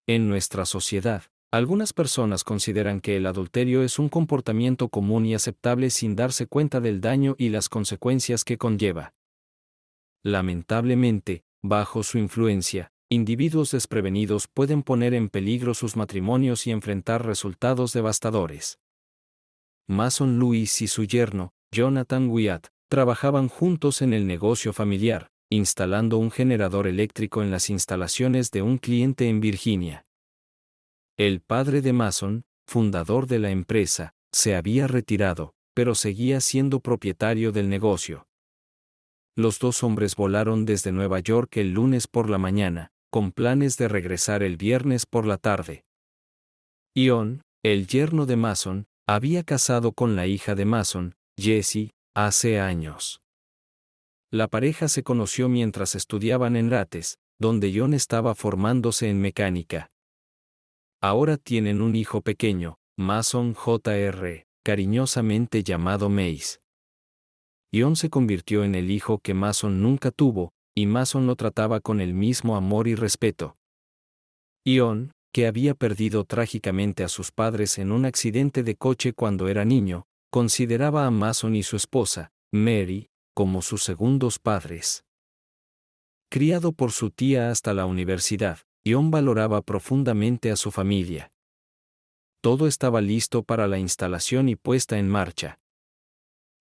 En nuestra sociedad, algunas personas consideran que el adulterio es un comportamiento común y aceptable sin darse cuenta del daño y las consecuencias que conlleva. Lamentablemente, bajo su influencia, individuos desprevenidos pueden poner en peligro sus matrimonios y enfrentar resultados devastadores. Mason Lewis y su yerno, Jonathan Wyatt, trabajaban juntos en el negocio familiar, instalando un generador eléctrico en las instalaciones de un cliente en Virginia. El padre de Mason, fundador de la empresa, se había retirado, pero seguía siendo propietario del negocio. Los dos hombres volaron desde Nueva York el lunes por la mañana, con planes de regresar el viernes por la tarde. Ion, el yerno de Mason, había casado con la hija de Mason, Jessie, hace años. La pareja se conoció mientras estudiaban en Rates, donde Ion estaba formándose en mecánica. Ahora tienen un hijo pequeño, Mason Jr., cariñosamente llamado Mace. Ion se convirtió en el hijo que Mason nunca tuvo, y Mason lo trataba con el mismo amor y respeto. Ion, que había perdido trágicamente a sus padres en un accidente de coche cuando era niño, consideraba a Mason y su esposa, Mary, como sus segundos padres. Criado por su tía hasta la universidad, Ion valoraba profundamente a su familia. Todo estaba listo para la instalación y puesta en marcha.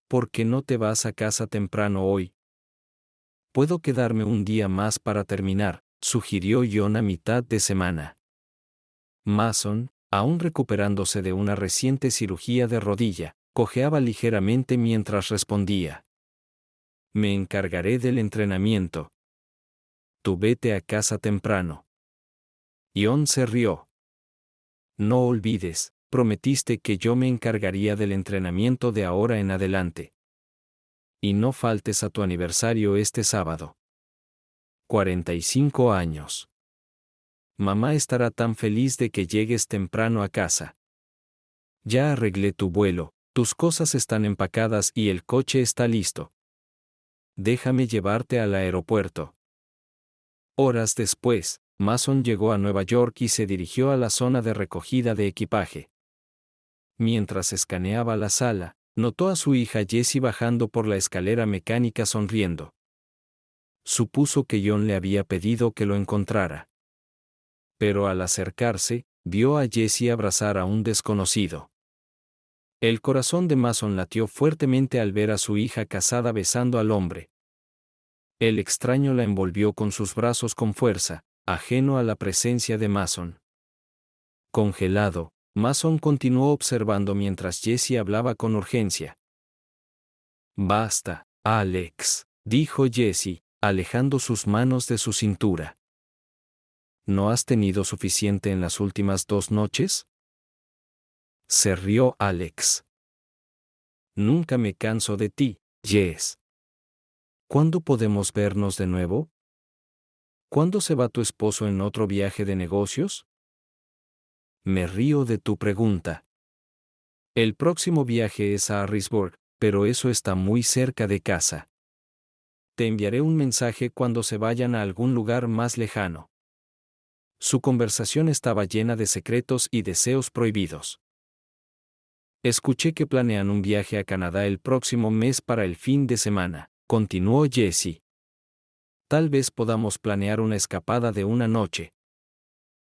¿Por qué no te vas a casa temprano hoy? Puedo quedarme un día más para terminar, sugirió Ion a mitad de semana. Mason, aún recuperándose de una reciente cirugía de rodilla, cojeaba ligeramente mientras respondía. Me encargaré del entrenamiento. Tú vete a casa temprano. Ion se rió. No olvides, prometiste que yo me encargaría del entrenamiento de ahora en adelante. Y no faltes a tu aniversario este sábado. 45 años. Mamá estará tan feliz de que llegues temprano a casa. Ya arreglé tu vuelo, tus cosas están empacadas y el coche está listo. Déjame llevarte al aeropuerto. Horas después, Mason llegó a Nueva York y se dirigió a la zona de recogida de equipaje. Mientras escaneaba la sala, notó a su hija Jessie bajando por la escalera mecánica sonriendo. Supuso que Ion le había pedido que lo encontrara. Pero al acercarse, vio a Jessie abrazar a un desconocido. El corazón de Mason latió fuertemente al ver a su hija casada besando al hombre. El extraño la envolvió con sus brazos con fuerza, ajeno a la presencia de Mason. Congelado, Mason continuó observando mientras Jessie hablaba con urgencia. Basta, Alex, dijo Jessie, alejando sus manos de su cintura. ¿No has tenido suficiente en las últimas 2 noches? Se rió Alex. Nunca me canso de ti, Jess. ¿Cuándo podemos vernos de nuevo? ¿Cuándo se va tu esposo en otro viaje de negocios? Me río de tu pregunta. El próximo viaje es a Harrisburg, pero eso está muy cerca de casa. Te enviaré un mensaje cuando se vayan a algún lugar más lejano. Su conversación estaba llena de secretos y deseos prohibidos. Escuché que planean un viaje a Canadá el próximo mes para el fin de semana, continuó Jessie. Tal vez podamos planear una escapada de una noche.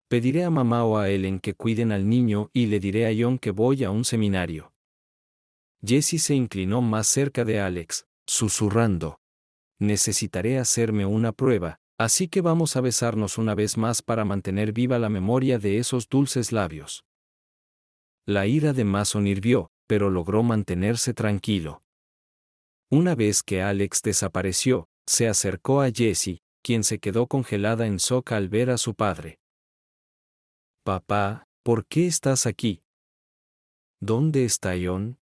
Pediré a mamá o a Ellen que cuiden al niño y le diré a Ion que voy a un seminario. Jessie se inclinó más cerca de Alex, susurrando. Necesitaré hacerme una prueba, así que vamos a besarnos una vez más para mantener viva la memoria de esos dulces labios. La ira de Mason hirvió, pero logró mantenerse tranquilo. Una vez que Alex desapareció, se acercó a Jessie, quien se quedó congelada en shock al ver a su padre. Papá, ¿por qué estás aquí? ¿Dónde está Ion?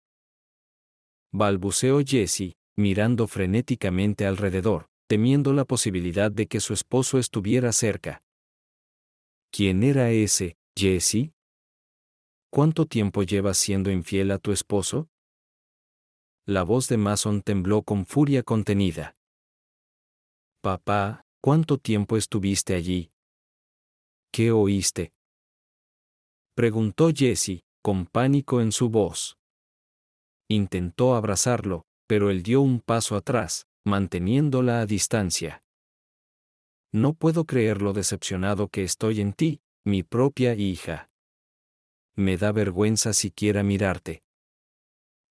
Balbuceó Jessie, mirando frenéticamente alrededor, temiendo la posibilidad de que su esposo estuviera cerca. ¿Quién era ese, Jessie? ¿Cuánto tiempo llevas siendo infiel a tu esposo? La voz de Mason tembló con furia contenida. Papá, ¿cuánto tiempo estuviste allí? ¿Qué oíste? Preguntó Jessie, con pánico en su voz. Intentó abrazarlo, pero él dio un paso atrás, manteniéndola a distancia. No puedo creer lo decepcionado que estoy en ti, mi propia hija. Me da vergüenza siquiera mirarte.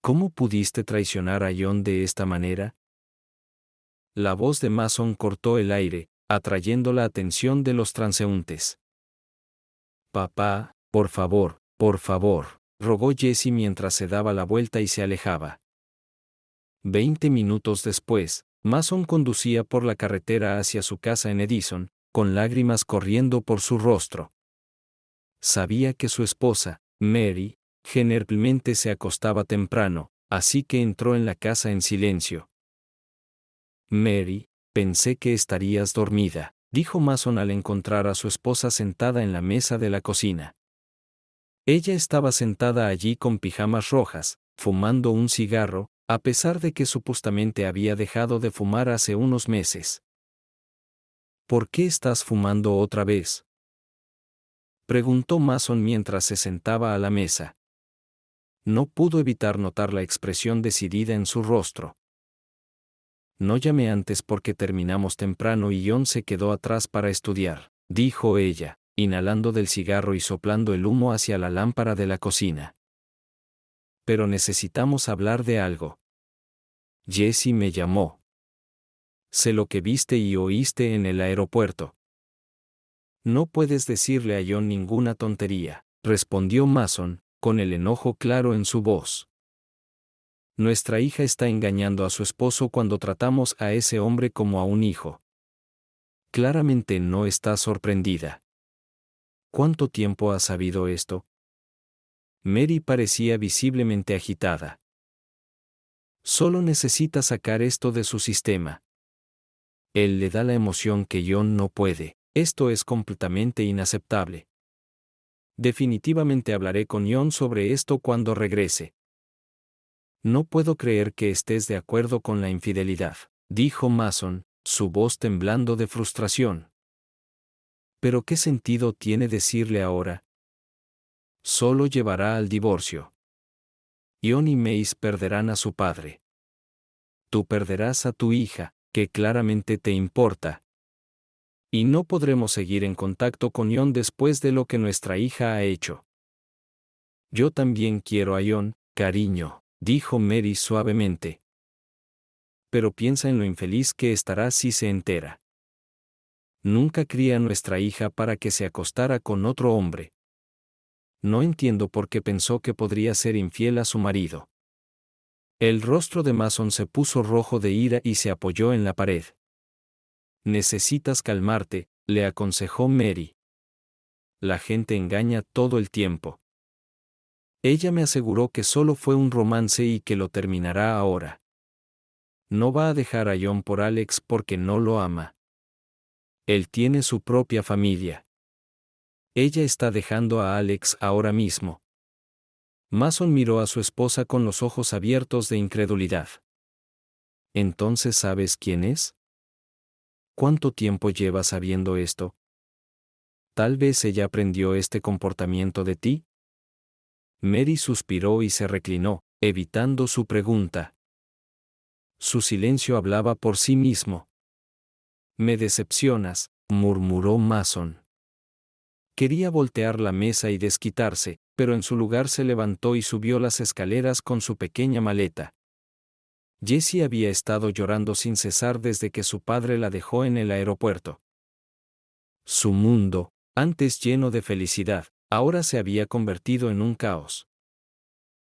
¿Cómo pudiste traicionar a John de esta manera? La voz de Mason cortó el aire, atrayendo la atención de los transeúntes. Papá, por favor, rogó Jessie mientras se daba la vuelta y se alejaba. 20 minutos después, Mason conducía por la carretera hacia su casa en Edison, con lágrimas corriendo por su rostro. Sabía que su esposa, Mary, generalmente se acostaba temprano, así que entró en la casa en silencio. Mary, pensé que estarías dormida, dijo Mason al encontrar a su esposa sentada en la mesa de la cocina. Ella estaba sentada allí con pijamas rojas, fumando un cigarro, a pesar de que supuestamente había dejado de fumar hace unos meses. ¿Por qué estás fumando otra vez?, preguntó Mason mientras se sentaba a la mesa. No pudo evitar notar la expresión decidida en su rostro. No llamé antes porque terminamos temprano y John se quedó atrás para estudiar, dijo ella, inhalando del cigarro y soplando el humo hacia la lámpara de la cocina. Pero necesitamos hablar de algo. Jessie me llamó. Sé lo que viste y oíste en el aeropuerto. No puedes decirle a John ninguna tontería, respondió Mason, con el enojo claro en su voz. Nuestra hija está engañando a su esposo cuando tratamos a ese hombre como a un hijo. Claramente no está sorprendida. ¿Cuánto tiempo has sabido esto? Mary parecía visiblemente agitada. Solo necesita sacar esto de su sistema. Él le da la emoción que John no puede. Esto es completamente inaceptable. Definitivamente hablaré con John sobre esto cuando regrese. No puedo creer que estés de acuerdo con la infidelidad, dijo Mason, su voz temblando de frustración. ¿Pero qué sentido tiene decirle ahora? Solo llevará al divorcio. John y Mace perderán a su padre. Tú perderás a tu hija, que claramente te importa. Y no podremos seguir en contacto con John después de lo que nuestra hija ha hecho. Yo también quiero a John, cariño, dijo Mary suavemente. Pero piensa en lo infeliz que estará si se entera. Nunca cría a nuestra hija para que se acostara con otro hombre. No entiendo por qué pensó que podría ser infiel a su marido. El rostro de Mason se puso rojo de ira y se apoyó en la pared. Necesitas calmarte, le aconsejó Mary. La gente engaña todo el tiempo. Ella me aseguró que solo fue un romance y que lo terminará ahora. No va a dejar a John por Alex porque no lo ama. Él tiene su propia familia. Ella está dejando a Alex ahora mismo. Mason miró a su esposa con los ojos abiertos de incredulidad. ¿Entonces sabes quién es? ¿Cuánto tiempo llevas sabiendo esto? ¿Tal vez ella aprendió este comportamiento de ti? Mary suspiró y se reclinó, evitando su pregunta. Su silencio hablaba por sí mismo. Me decepcionas, murmuró Mason. Quería voltear la mesa y desquitarse, pero en su lugar se levantó y subió las escaleras con su pequeña maleta. Jessie había estado llorando sin cesar desde que su padre la dejó en el aeropuerto. Su mundo, antes lleno de felicidad, ahora se había convertido en un caos.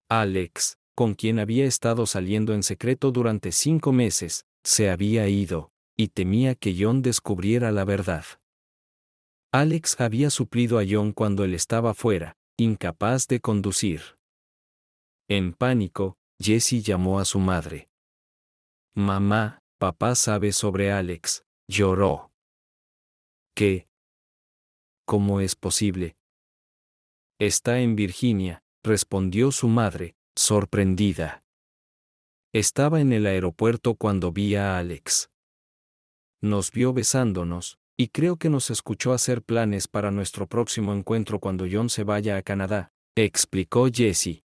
Alex, con quien había estado saliendo en secreto durante 5 meses, se había ido, y temía que John descubriera la verdad. Alex había suplido a John cuando él estaba fuera, incapaz de conducir. En pánico, Jessie llamó a su madre. Mamá, papá sabe sobre Alex, lloró. ¿Qué? ¿Cómo es posible? Está en Virginia, respondió su madre, sorprendida. Estaba en el aeropuerto cuando vi a Alex. Nos vio besándonos, y creo que nos escuchó hacer planes para nuestro próximo encuentro cuando John se vaya a Canadá, explicó Jessie.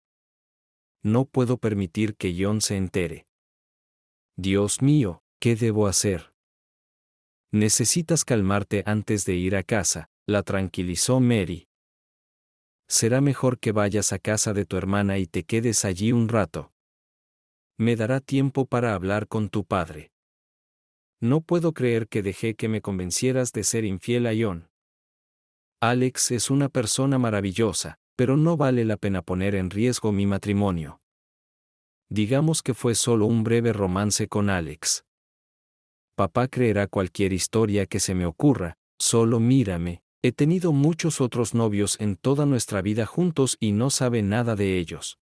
No puedo permitir que John se entere. Dios mío, ¿qué debo hacer? Necesitas calmarte antes de ir a casa, la tranquilizó Mary. Será mejor que vayas a casa de tu hermana y te quedes allí un rato. Me dará tiempo para hablar con tu padre. No puedo creer que dejé que me convencieras de ser infiel a John. Alex es una persona maravillosa, pero no vale la pena poner en riesgo mi matrimonio. Digamos que fue solo un breve romance con Alex. Papá creerá cualquier historia que se me ocurra, solo mírame, he tenido muchos otros novios en toda nuestra vida juntos y no sabe nada de ellos.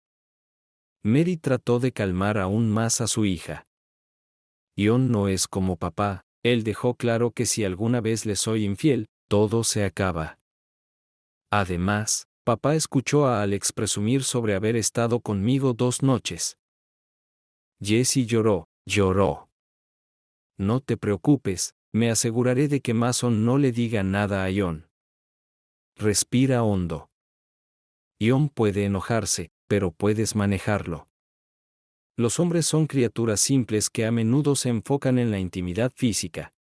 Mary trató de calmar aún más a su hija. John no es como papá, él dejó claro que si alguna vez le soy infiel, todo se acaba. Además, papá escuchó a Alex presumir sobre haber estado conmigo 2 noches. Jessie lloró. No te preocupes, me aseguraré de que Mason no le diga nada a John. Respira hondo. John puede enojarse, pero puedes manejarlo. Los hombres son criaturas simples que a menudo se enfocan en la intimidad física.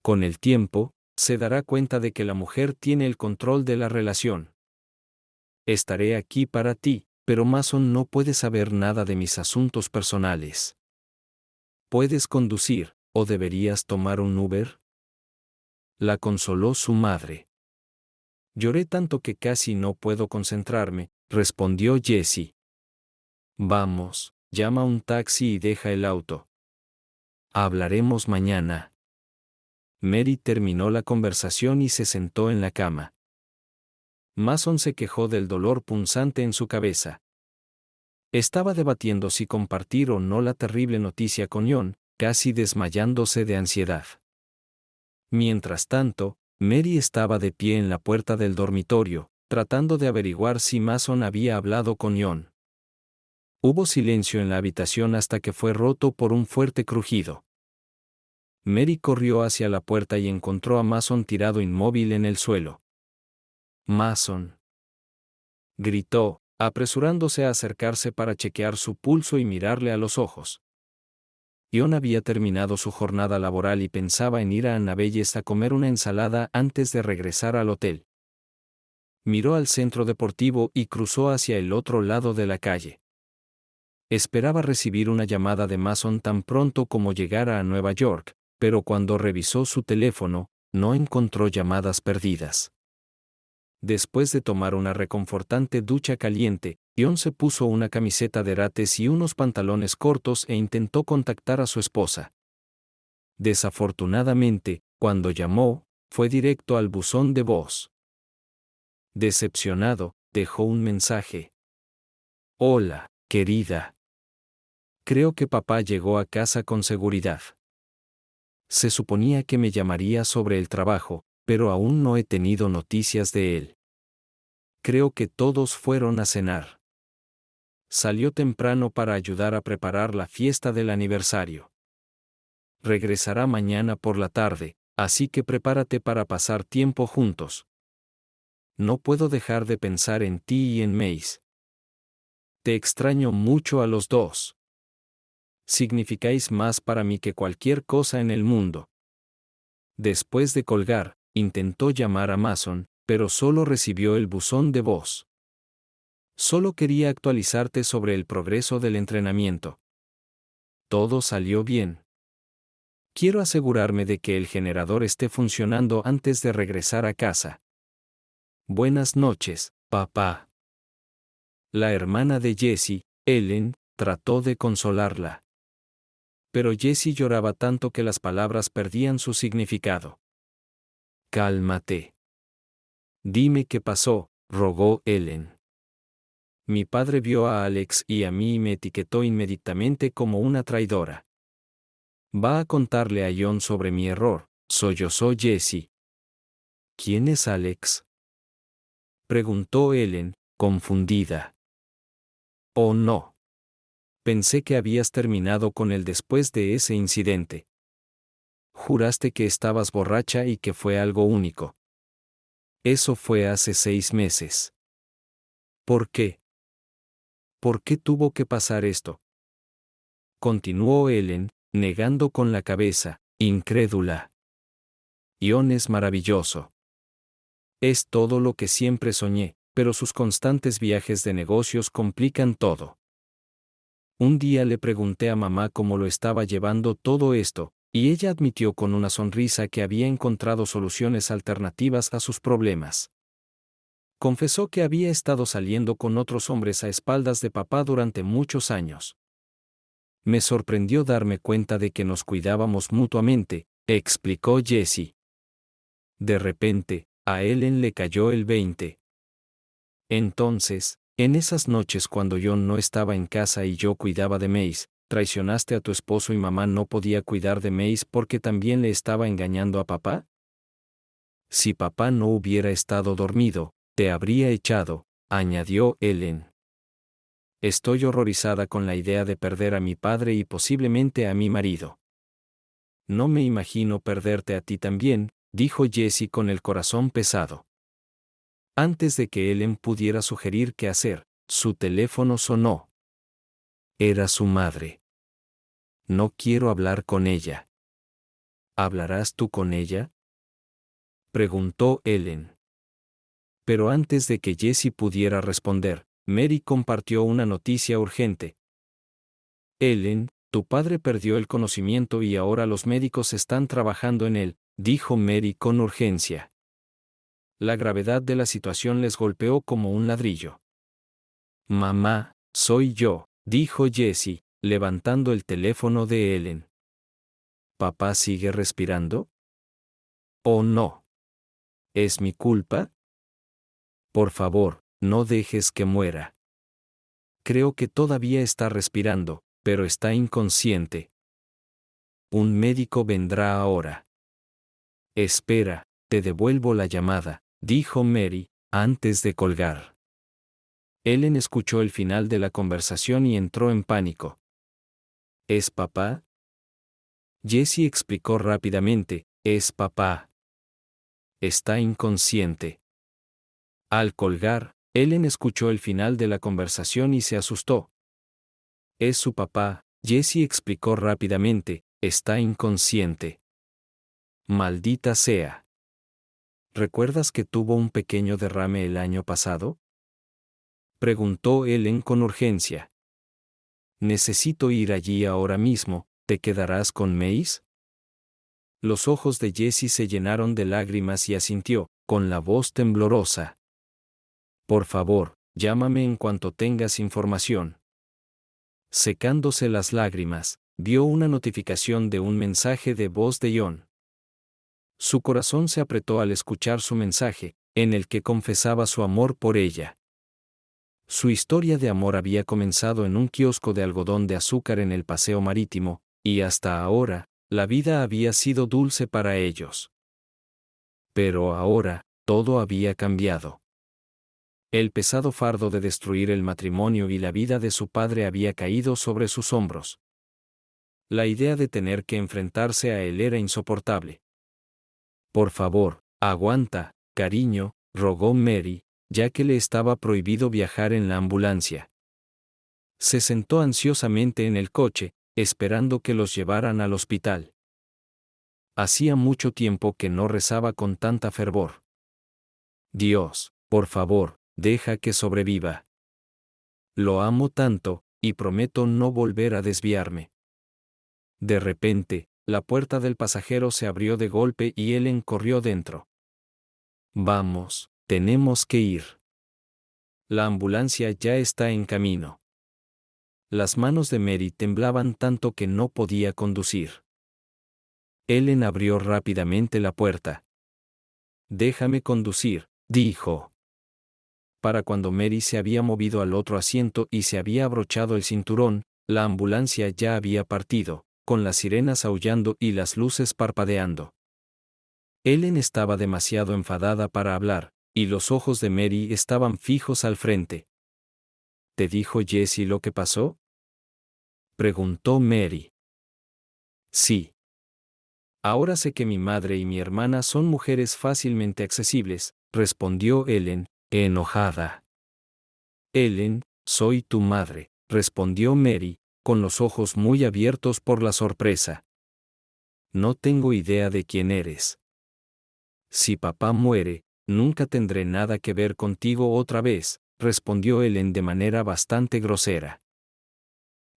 Con el tiempo, se dará cuenta de que la mujer tiene el control de la relación. Estaré aquí para ti, pero Mason no puede saber nada de mis asuntos personales. ¿Puedes conducir, o deberías tomar un Uber? La consoló su madre. Lloré tanto que casi no puedo concentrarme, respondió Jessie. Vamos, llama un taxi y deja el auto. Hablaremos mañana. Mary terminó la conversación y se sentó en la cama. Mason se quejó del dolor punzante en su cabeza. Estaba debatiendo si compartir o no la terrible noticia con John, casi desmayándose de ansiedad. Mientras tanto, Mary estaba de pie en la puerta del dormitorio, tratando de averiguar si Mason había hablado con John. Hubo silencio en la habitación hasta que fue roto por un fuerte crujido. Mary corrió hacia la puerta y encontró a Mason tirado inmóvil en el suelo. Mason, gritó, apresurándose a acercarse para chequear su pulso y mirarle a los ojos. John había terminado su jornada laboral y pensaba en ir a Annabelles a comer una ensalada antes de regresar al hotel. Miró al centro deportivo y cruzó hacia el otro lado de la calle. Esperaba recibir una llamada de Mason tan pronto como llegara a Nueva York, pero cuando revisó su teléfono, no encontró llamadas perdidas. Después de tomar una reconfortante ducha caliente, John se puso una camiseta de rates y unos pantalones cortos e intentó contactar a su esposa. Desafortunadamente, cuando llamó, fue directo al buzón de voz. Decepcionado, dejó un mensaje. Hola, querida. Creo que papá llegó a casa con seguridad. Se suponía que me llamaría sobre el trabajo, pero aún no he tenido noticias de él. Creo que todos fueron a cenar. Salió temprano para ayudar a preparar la fiesta del aniversario. Regresará mañana por la tarde, así que prepárate para pasar tiempo juntos. No puedo dejar de pensar en ti y en Mace. Te extraño mucho a los dos. Significáis más para mí que cualquier cosa en el mundo. Después de colgar, intentó llamar a Mason, pero solo recibió el buzón de voz. Solo quería actualizarte sobre el progreso del entrenamiento. Todo salió bien. Quiero asegurarme de que el generador esté funcionando antes de regresar a casa. Buenas noches, papá. La hermana de Jessie, Ellen, trató de consolarla. Pero Jessie lloraba tanto que las palabras perdían su significado. Cálmate. Dime qué pasó, rogó Ellen. Mi padre vio a Alex y a mí y me etiquetó inmediatamente como una traidora. Va a contarle a John sobre mi error, sollozó Jessie. ¿Quién es Alex? Preguntó Ellen, confundida. Oh no. Pensé que habías terminado con él después de ese incidente. Juraste que estabas borracha y que fue algo único. Eso fue hace 6 meses. ¿Por qué? ¿Por qué tuvo que pasar esto? Continuó Ellen, negando con la cabeza, incrédula. John es maravilloso. Es todo lo que siempre soñé, pero sus constantes viajes de negocios complican todo. Un día le pregunté a mamá cómo lo estaba llevando todo esto, y ella admitió con una sonrisa que había encontrado soluciones alternativas a sus problemas. Confesó que había estado saliendo con otros hombres a espaldas de papá durante muchos años. Me sorprendió darme cuenta de que nos cuidábamos mutuamente, explicó Jessie. De repente, a Ellen le cayó el 20. Entonces, en esas noches cuando John no estaba en casa y yo cuidaba de Mace, ¿traicionaste a tu esposo y mamá no podía cuidar de Mace porque también le estaba engañando a papá? Si papá no hubiera estado dormido, te habría echado, añadió Ellen. Estoy horrorizada con la idea de perder a mi padre y posiblemente a mi marido. No me imagino perderte a ti también, dijo Jessie con el corazón pesado. Antes de que Ellen pudiera sugerir qué hacer, su teléfono sonó. Era su madre. No quiero hablar con ella. ¿Hablarás tú con ella? Preguntó Ellen. Pero antes de que Jessie pudiera responder, Mary compartió una noticia urgente. Ellen, tu padre perdió el conocimiento y ahora los médicos están trabajando en él, dijo Mary con urgencia. La gravedad de la situación les golpeó como un ladrillo. Mamá, soy yo, dijo Jessie, levantando el teléfono de Ellen. ¿Papá sigue respirando? ¿O no? ¿Es mi culpa? Por favor, no dejes que muera. Creo que todavía está respirando, pero está inconsciente. Un médico vendrá ahora. Espera, te devuelvo la llamada, dijo Mary, antes de colgar. Ellen escuchó el final de la conversación y entró en pánico. ¿Es papá? Jessie explicó rápidamente, es papá. Está inconsciente. Al colgar, Ellen escuchó el final de la conversación y se asustó. Es su papá, Jessie explicó rápidamente, está inconsciente. Maldita sea. ¿Recuerdas que tuvo un pequeño derrame el año pasado? Preguntó Ellen con urgencia. Necesito ir allí ahora mismo, ¿te quedarás con Mace? Los ojos de Jessie se llenaron de lágrimas y asintió, con la voz temblorosa. Por favor, llámame en cuanto tengas información. Secándose las lágrimas, vio una notificación de un mensaje de voz de John. Su corazón se apretó al escuchar su mensaje, en el que confesaba su amor por ella. Su historia de amor había comenzado en un kiosco de algodón de azúcar en el paseo marítimo, y hasta ahora, la vida había sido dulce para ellos. Pero ahora, todo había cambiado. El pesado fardo de destruir el matrimonio y la vida de su padre había caído sobre sus hombros. La idea de tener que enfrentarse a él era insoportable. Por favor, aguanta, cariño, rogó Mary, ya que le estaba prohibido viajar en la ambulancia. Se sentó ansiosamente en el coche, esperando que los llevaran al hospital. Hacía mucho tiempo que no rezaba con tanta fervor. Dios, por favor, deja que sobreviva. Lo amo tanto, y prometo no volver a desviarme. De repente, la puerta del pasajero se abrió de golpe y Ellen corrió dentro. Vamos, tenemos que ir. La ambulancia ya está en camino. Las manos de Mary temblaban tanto que no podía conducir. Ellen abrió rápidamente la puerta. Déjame conducir, dijo. Para cuando Mary se había movido al otro asiento y se había abrochado el cinturón, la ambulancia ya había partido, con las sirenas aullando y las luces parpadeando. Ellen estaba demasiado enfadada para hablar, y los ojos de Mary estaban fijos al frente. ¿Te dijo Jessie lo que pasó?, preguntó Mary. Sí. Ahora sé que mi madre y mi hermana son mujeres fácilmente accesibles, respondió Ellen, enojada. Ellen, soy tu madre, respondió Mary, con los ojos muy abiertos por la sorpresa. No tengo idea de quién eres. Si papá muere, nunca tendré nada que ver contigo otra vez, respondió Ellen de manera bastante grosera.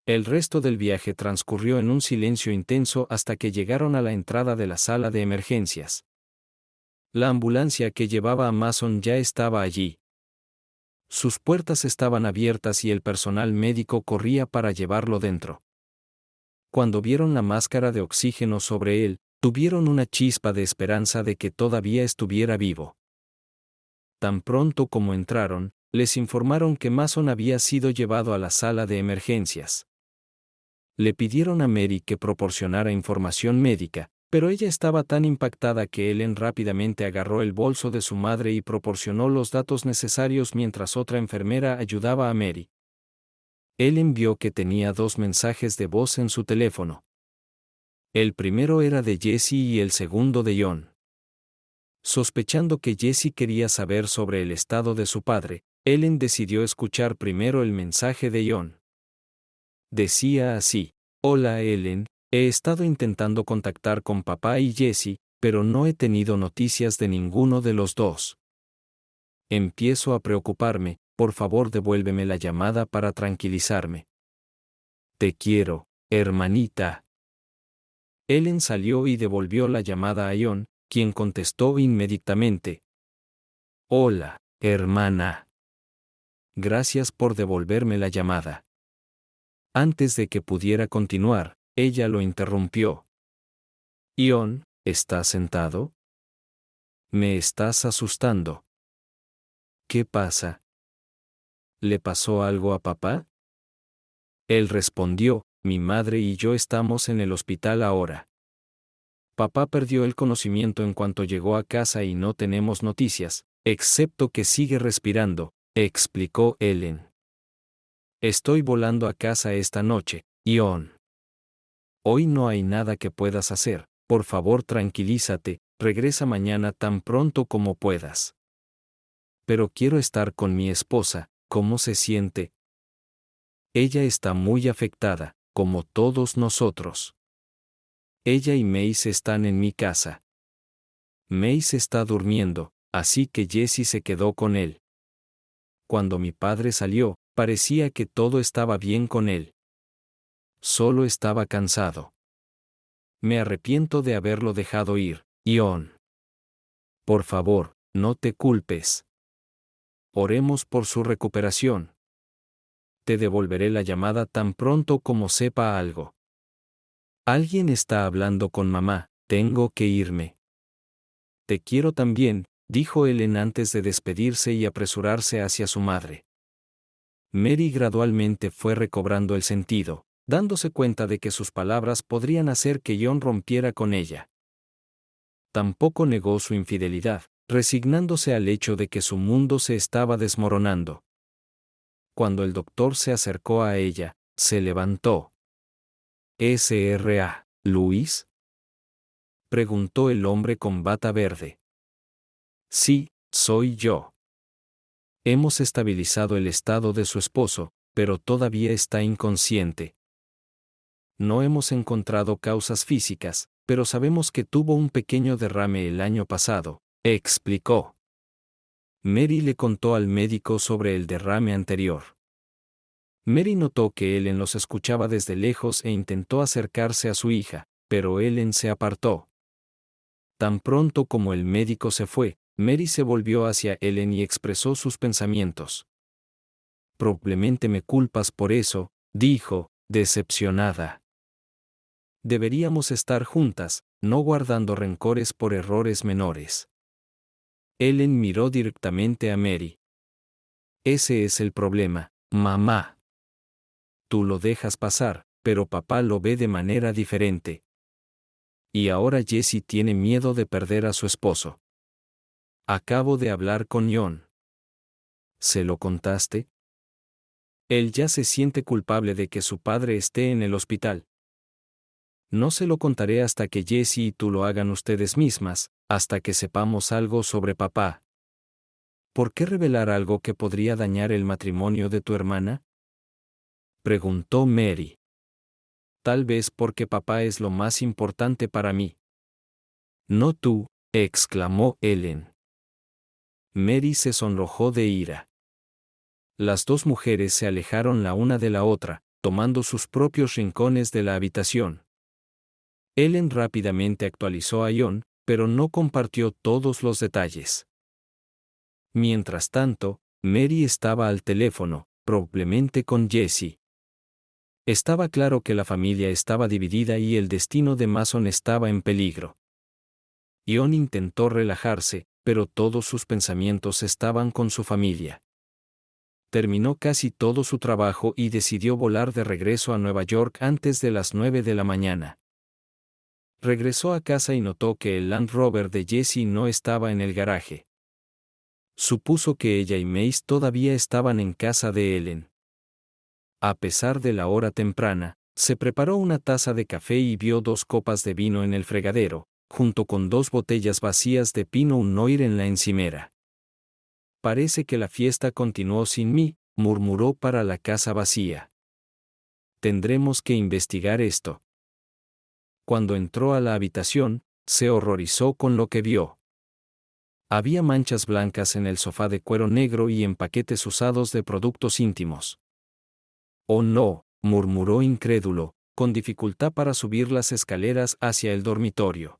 El resto del viaje transcurrió en un silencio intenso hasta que llegaron a la entrada de la sala de emergencias. La ambulancia que llevaba a Mason ya estaba allí. Sus puertas estaban abiertas y el personal médico corría para llevarlo dentro. Cuando vieron la máscara de oxígeno sobre él, tuvieron una chispa de esperanza de que todavía estuviera vivo. Tan pronto como entraron, les informaron que Mason había sido llevado a la sala de emergencias. Le pidieron a Mary que proporcionara información médica, pero ella estaba tan impactada que Ellen rápidamente agarró el bolso de su madre y proporcionó los datos necesarios mientras otra enfermera ayudaba a Mary. Ellen vio que tenía 2 mensajes de voz en su teléfono. El primero era de Jesse y el segundo de John. Sospechando que Jesse quería saber sobre el estado de su padre, Ellen decidió escuchar primero el mensaje de John. Decía así: Hola Ellen, he estado intentando contactar con papá y Jesse, pero no he tenido noticias de ninguno de los dos. Empiezo a preocuparme, por favor devuélveme la llamada para tranquilizarme. Te quiero, hermanita. Ellen salió y devolvió la llamada a John, quien contestó inmediatamente. Hola, hermana. Gracias por devolverme la llamada. Antes de que pudiera continuar, ella lo interrumpió. John, ¿estás sentado? Me estás asustando. ¿Qué pasa? ¿Le pasó algo a papá? Él respondió, mi madre y yo estamos en el hospital ahora. Papá perdió el conocimiento en cuanto llegó a casa y no tenemos noticias, excepto que sigue respirando, explicó Ellen. Estoy volando a casa esta noche, John. Hoy no hay nada que puedas hacer, por favor tranquilízate, regresa mañana tan pronto como puedas. Pero quiero estar con mi esposa, ¿cómo se siente? Ella está muy afectada, como todos nosotros. Ella y Mace están en mi casa. Mace está durmiendo, así que Jesse se quedó con él. Cuando mi padre salió, parecía que todo estaba bien con él. Solo estaba cansado. Me arrepiento de haberlo dejado ir, John. Por favor, no te culpes. Oremos por su recuperación. Te devolveré la llamada tan pronto como sepa algo. Alguien está hablando con mamá, tengo que irme. Te quiero también, dijo Ellen antes de despedirse y apresurarse hacia su madre. Mary gradualmente fue recobrando el sentido, dándose cuenta de que sus palabras podrían hacer que John rompiera con ella. Tampoco negó su infidelidad, resignándose al hecho de que su mundo se estaba desmoronando. Cuando el doctor se acercó a ella, se levantó. ¿S.R.A. Luis? Preguntó el hombre con bata verde. Sí, soy yo. Hemos estabilizado el estado de su esposo, pero todavía está inconsciente. No hemos encontrado causas físicas, pero sabemos que tuvo un pequeño derrame el año pasado, explicó. Mary le contó al médico sobre el derrame anterior. Mary notó que Ellen los escuchaba desde lejos e intentó acercarse a su hija, pero Ellen se apartó. Tan pronto como el médico se fue, Mary se volvió hacia Ellen y expresó sus pensamientos. Probablemente me culpas por eso, dijo, decepcionada. Deberíamos estar juntas, no guardando rencores por errores menores. Ellen miró directamente a Mary. Ese es el problema, mamá. Tú lo dejas pasar, pero papá lo ve de manera diferente. Y ahora Jesse tiene miedo de perder a su esposo. Acabo de hablar con John. ¿Se lo contaste? Él ya se siente culpable de que su padre esté en el hospital. No se lo contaré hasta que Jessie y tú lo hagan ustedes mismas, hasta que sepamos algo sobre papá. ¿Por qué revelar algo que podría dañar el matrimonio de tu hermana? Preguntó Mary. Tal vez porque papá es lo más importante para mí. No tú, exclamó Ellen. Mary se sonrojó de ira. Las dos mujeres se alejaron la una de la otra, tomando sus propios rincones de la habitación. Ellen rápidamente actualizó a John, pero no compartió todos los detalles. Mientras tanto, Mary estaba al teléfono, probablemente con Jessie. Estaba claro que la familia estaba dividida y el destino de Mason estaba en peligro. John intentó relajarse, pero todos sus pensamientos estaban con su familia. Terminó casi todo su trabajo y decidió volar de regreso a Nueva York antes de las 9 de la mañana. Regresó a casa y notó que el Land Rover de Jessie no estaba en el garaje. Supuso que ella y Mace todavía estaban en casa de Ellen. A pesar de la hora temprana, se preparó una taza de café y vio 2 copas de vino en el fregadero, junto con 2 botellas vacías de Pinot Noir en la encimera. Parece que la fiesta continuó sin mí, murmuró para la casa vacía. Tendremos que investigar esto. Cuando entró a la habitación, se horrorizó con lo que vio. Había manchas blancas en el sofá de cuero negro y en paquetes usados de productos íntimos. «Oh no», murmuró incrédulo, con dificultad para subir las escaleras hacia el dormitorio.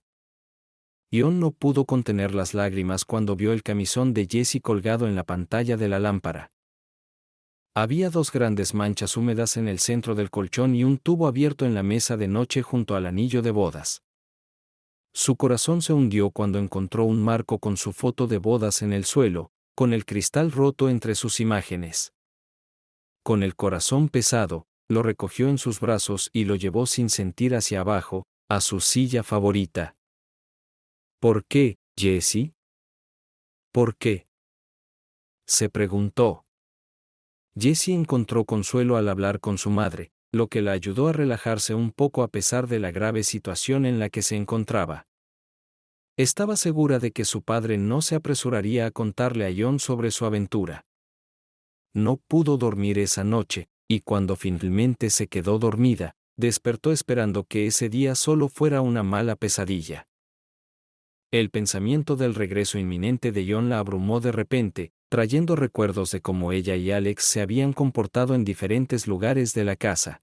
John no pudo contener las lágrimas cuando vio el camisón de Jessie colgado en la pantalla de la lámpara. Había 2 grandes manchas húmedas en el centro del colchón y un tubo abierto en la mesa de noche junto al anillo de bodas. Su corazón se hundió cuando encontró un marco con su foto de bodas en el suelo, con el cristal roto entre sus imágenes. Con el corazón pesado, lo recogió en sus brazos y lo llevó sin sentir hacia abajo, a su silla favorita. ¿Por qué, Jessie? ¿Por qué?, se preguntó. Jessie encontró consuelo al hablar con su madre, lo que la ayudó a relajarse un poco a pesar de la grave situación en la que se encontraba. Estaba segura de que su padre no se apresuraría a contarle a John sobre su aventura. No pudo dormir esa noche, y cuando finalmente se quedó dormida, despertó esperando que ese día solo fuera una mala pesadilla. El pensamiento del regreso inminente de John la abrumó de repente, trayendo recuerdos de cómo ella y Alex se habían comportado en diferentes lugares de la casa.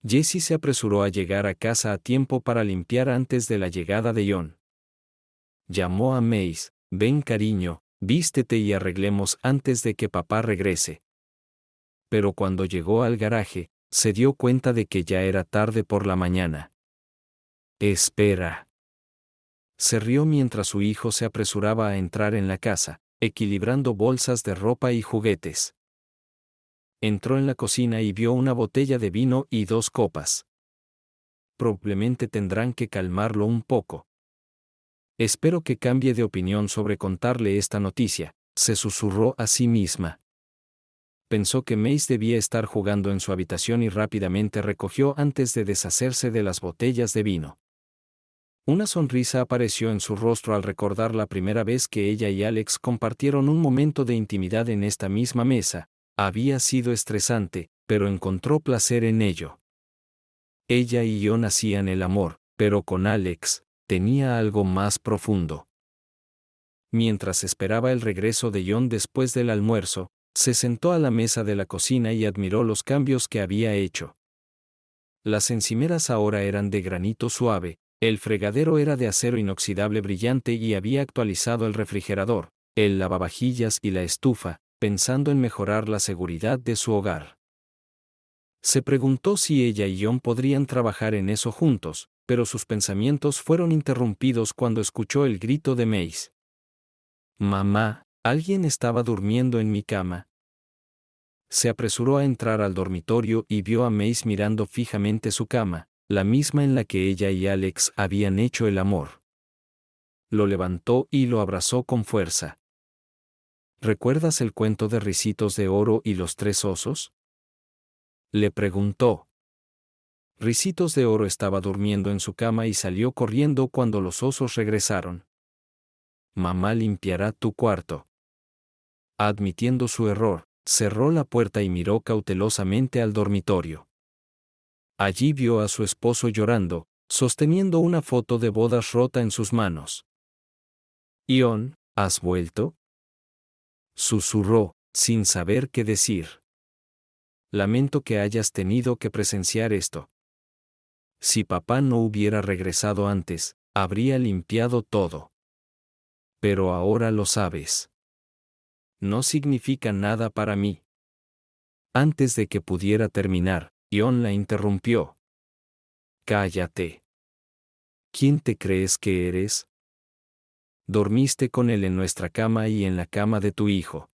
Jessie se apresuró a llegar a casa a tiempo para limpiar antes de la llegada de John. Llamó a Mace: «Ven cariño, vístete y arreglemos antes de que papá regrese». Pero cuando llegó al garaje, se dio cuenta de que ya era tarde por la mañana. «Espera». Se rió mientras su hijo se apresuraba a entrar en la casa, equilibrando bolsas de ropa y juguetes. Entró en la cocina y vio una botella de vino y 2 copas. Probablemente tendrán que calmarlo un poco. «Espero que cambie de opinión sobre contarle esta noticia», se susurró a sí misma. Pensó que Mace debía estar jugando en su habitación y rápidamente recogió antes de deshacerse de las botellas de vino. Una sonrisa apareció en su rostro al recordar la primera vez que ella y Alex compartieron un momento de intimidad en esta misma mesa. Había sido estresante, pero encontró placer en ello. Ella y John hacían el amor, pero con Alex tenía algo más profundo. Mientras esperaba el regreso de John después del almuerzo, se sentó a la mesa de la cocina y admiró los cambios que había hecho. Las encimeras ahora eran de granito suave, el fregadero era de acero inoxidable brillante y había actualizado el refrigerador, el lavavajillas y la estufa, pensando en mejorar la seguridad de su hogar. Se preguntó si ella y John podrían trabajar en eso juntos, pero sus pensamientos fueron interrumpidos cuando escuchó el grito de Mace. «Mamá, alguien estaba durmiendo en mi cama». Se apresuró a entrar al dormitorio y vio a Mace mirando fijamente su cama, la misma en la que ella y Alex habían hecho el amor. Lo levantó y lo abrazó con fuerza. «¿Recuerdas el cuento de Ricitos de Oro y los 3 osos?», le preguntó. Ricitos de Oro estaba durmiendo en su cama y salió corriendo cuando los osos regresaron. Mamá limpiará tu cuarto. Admitiendo su error, cerró la puerta y miró cautelosamente al dormitorio. Allí vio a su esposo llorando, sosteniendo una foto de bodas rota en sus manos. «Ion, ¿has vuelto?», susurró, sin saber qué decir. «Lamento que hayas tenido que presenciar esto. Si papá no hubiera regresado antes, habría limpiado todo. Pero ahora lo sabes. No significa nada para mí». Antes de que pudiera terminar, Ion la interrumpió. «Cállate. ¿Quién te crees que eres? Dormiste con él en nuestra cama y en la cama de tu hijo».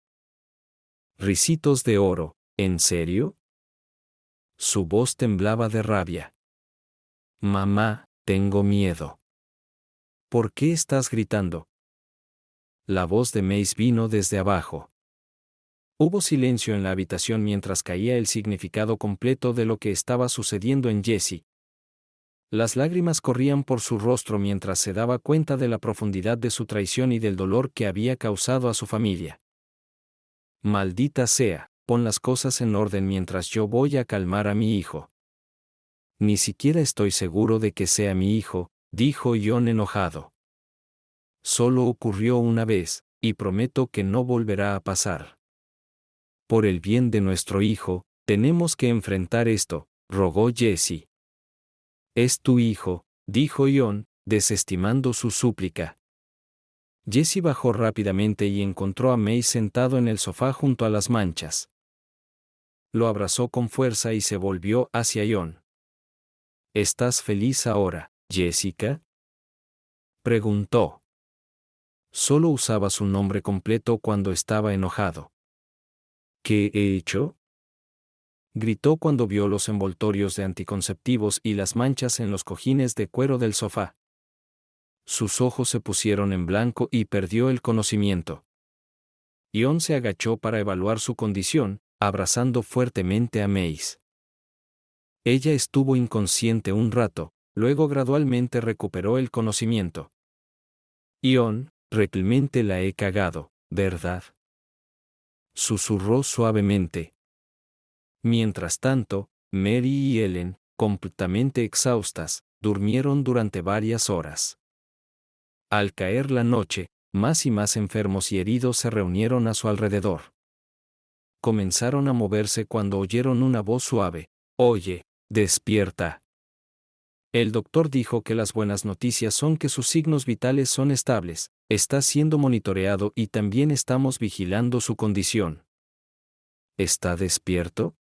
Ricitos de Oro, ¿en serio? Su voz temblaba de rabia. «Mamá, tengo miedo». «¿Por qué estás gritando?». La voz de Mace vino desde abajo. Hubo silencio en la habitación mientras caía el significado completo de lo que estaba sucediendo en Jessie. Las lágrimas corrían por su rostro mientras se daba cuenta de la profundidad de su traición y del dolor que había causado a su familia. «Maldita sea, pon las cosas en orden mientras yo voy a calmar a mi hijo». «Ni siquiera estoy seguro de que sea mi hijo», dijo Ion enojado. «Solo ocurrió una vez, y prometo que no volverá a pasar. Por el bien de nuestro hijo, tenemos que enfrentar esto», rogó Jessie. «Es tu hijo», dijo Ion, desestimando su súplica. Jessie bajó rápidamente y encontró a Mace sentado en el sofá junto a las manchas. Lo abrazó con fuerza y se volvió hacia Ion. «¿Estás feliz ahora, Jessica?», preguntó. Solo usaba su nombre completo cuando estaba enojado. «¿Qué he hecho?», gritó cuando vio los envoltorios de anticonceptivos y las manchas en los cojines de cuero del sofá. Sus ojos se pusieron en blanco y perdió el conocimiento. Ion se agachó para evaluar su condición, abrazando fuertemente a Mace. Ella estuvo inconsciente un rato, luego gradualmente recuperó el conocimiento. «Ion, realmente la he cagado, ¿verdad?», susurró suavemente. Mientras tanto, Mary y Ellen, completamente exhaustas, durmieron durante varias horas. Al caer la noche, más y más enfermos y heridos se reunieron a su alrededor. Comenzaron a moverse cuando oyeron una voz suave: «Oye, despierta». El doctor dijo que las buenas noticias son que sus signos vitales son estables, está siendo monitoreado y también estamos vigilando su condición. «¿Está despierto?»,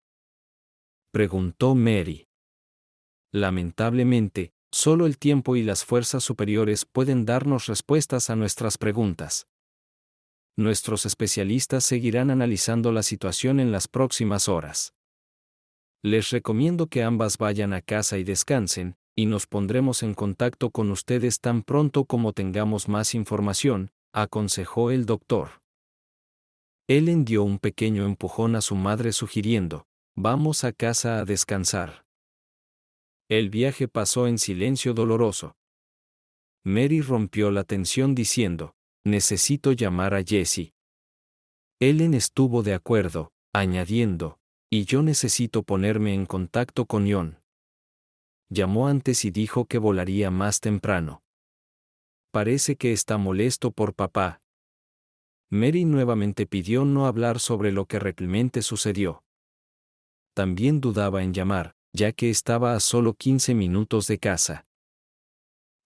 preguntó Mary. «Lamentablemente, solo el tiempo y las fuerzas superiores pueden darnos respuestas a nuestras preguntas. Nuestros especialistas seguirán analizando la situación en las próximas horas. Les recomiendo que ambas vayan a casa y descansen, y nos pondremos en contacto con ustedes tan pronto como tengamos más información», aconsejó el doctor. Ellen dio un pequeño empujón a su madre sugiriendo: «Vamos a casa a descansar». El viaje pasó en silencio doloroso. Mary rompió la tensión diciendo: «Necesito llamar a Jessie». Ellen estuvo de acuerdo, añadiendo: «Y yo necesito ponerme en contacto con Ion». Llamó antes y dijo que volaría más temprano. «Parece que está molesto por papá». Mary nuevamente pidió no hablar sobre lo que realmente sucedió. También dudaba en llamar, ya que estaba a solo 15 minutos de casa.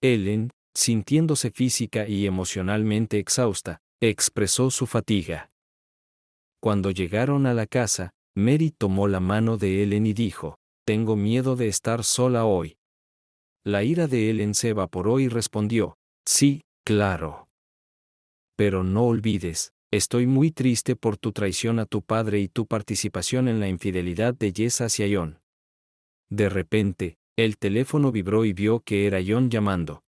Ellen, sintiéndose física y emocionalmente exhausta, expresó su fatiga. Cuando llegaron a la casa, Mary tomó la mano de Ellen y dijo: «Tengo miedo de estar sola hoy». La ira de Ellen se evaporó y respondió: «Sí, claro. Pero no olvides, estoy muy triste por tu traición a tu padre y tu participación en la infidelidad de Jess hacia Ion». De repente, el teléfono vibró y vio que era Ion llamando.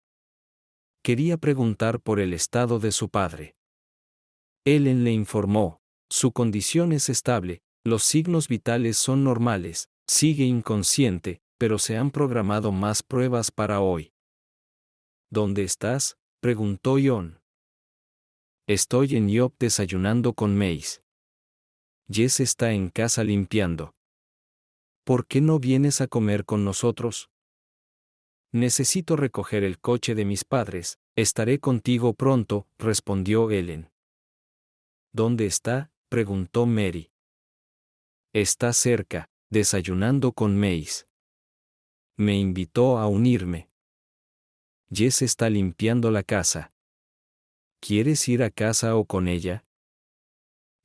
Quería preguntar por el estado de su padre. Ellen le informó: «Su condición es estable, los signos vitales son normales, sigue inconsciente, pero se han programado más pruebas para hoy. ¿Dónde estás?, preguntó Jon. Estoy en Job desayunando con Mace. Jess está en casa limpiando. ¿Por qué no vienes a comer con nosotros? Necesito recoger el coche de mis padres. Estaré contigo pronto, respondió Ellen. ¿Dónde está?, preguntó Mary. Está cerca, desayunando con Mace. Me invitó a unirme. Jess está limpiando la casa. ¿Quieres ir a casa o con ella?